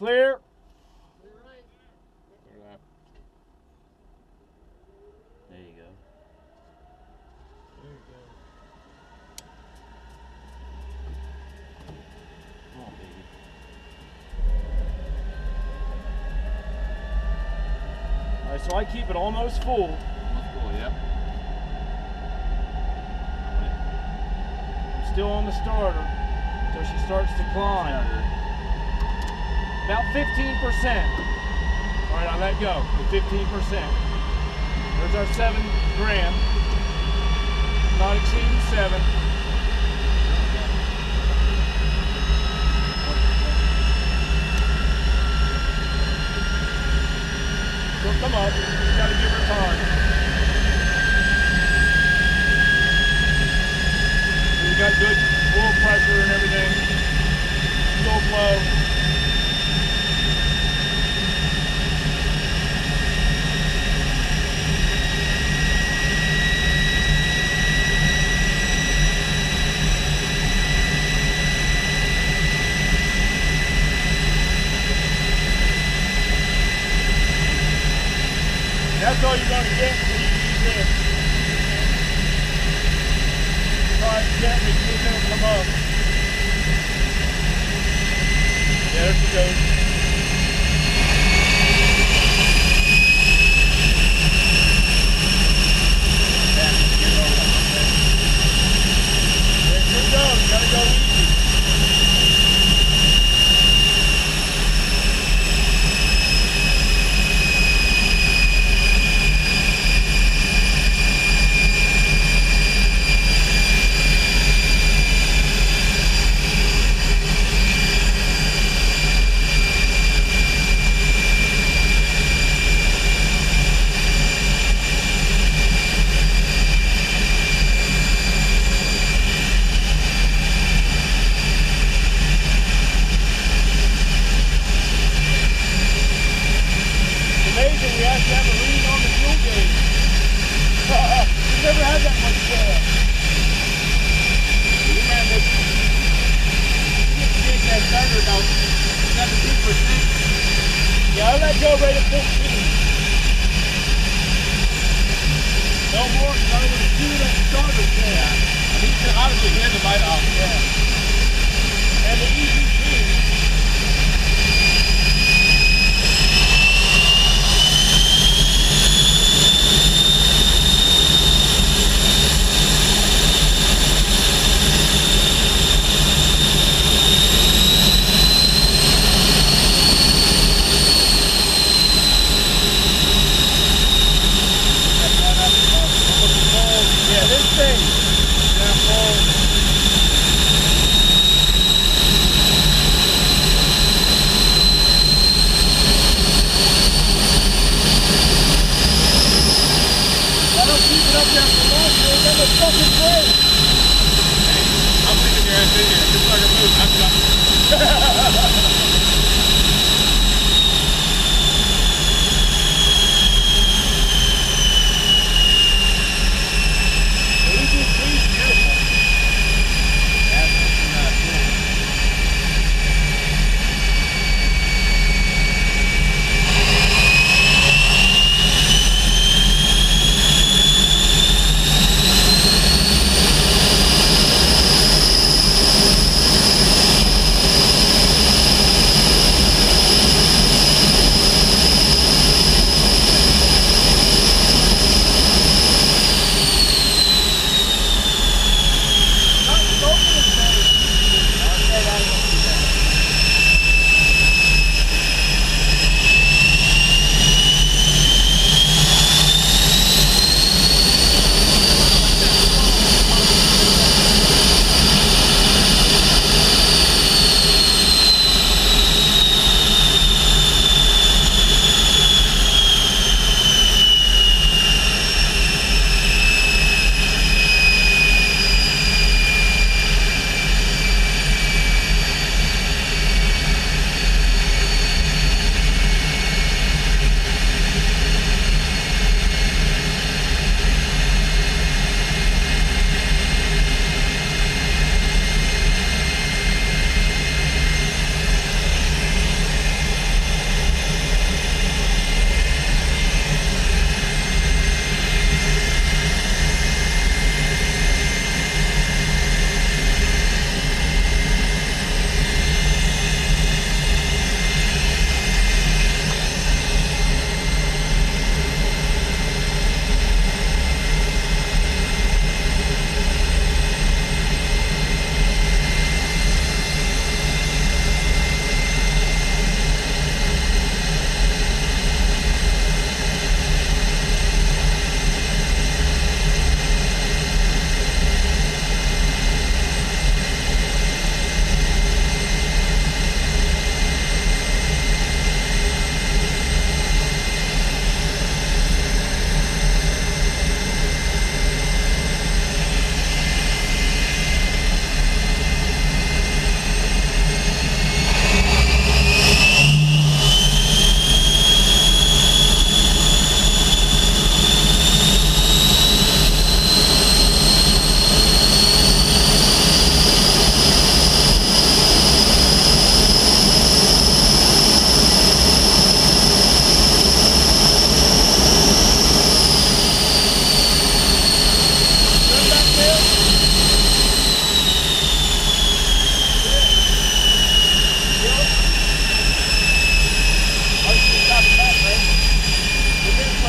Clear. There you go. Come on, baby. All right, so I keep it almost full. Almost full, yep. I'm still on the starter until she starts to climb. About 15%. All right, I let go with 15%. There's our 7 gram. Not exceeding 7. She'll come up. Just gotta give her time. We got good oil pressure and everything. Still flow. That's all you're going to get when you use this. Try it gently, see if it'll come up. Yeah, there she goes. There she goes. Gotta go easy. Amazing, we actually have a reading on the fuel gauge. We've never had that much You ran this. You get that starter about 17%. Yeah, I let go right at 15. No more, because I would have chewed that starter can. Yeah. I mean, obviously he had the bite off. Yeah. And the EGG. Yeah, this thing. Yeah,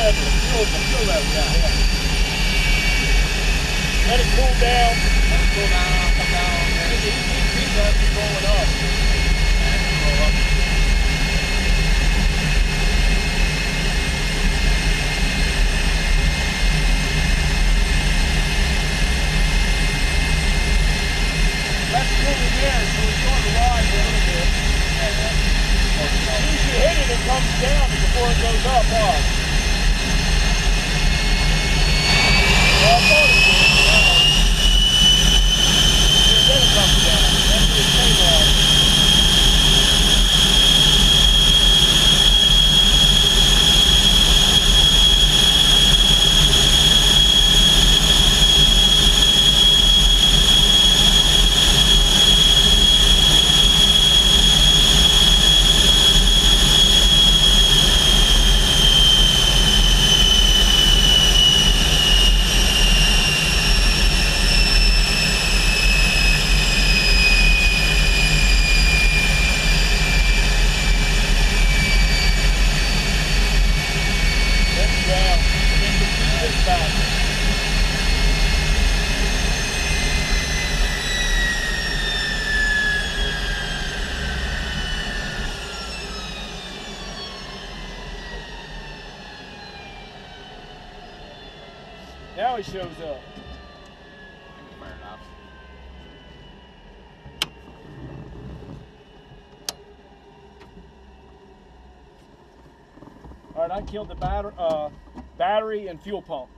level, the fuel level, yeah. Let it cool down. Let it cool down, come down. These are going up. Let's move in there, so it's going to rise a little bit. As soon as you hit it, it comes down before it goes up, huh? Well, I thought it did. Then it comes down. After it's stabilized. Now he shows up. All right, I killed the battery and fuel pump.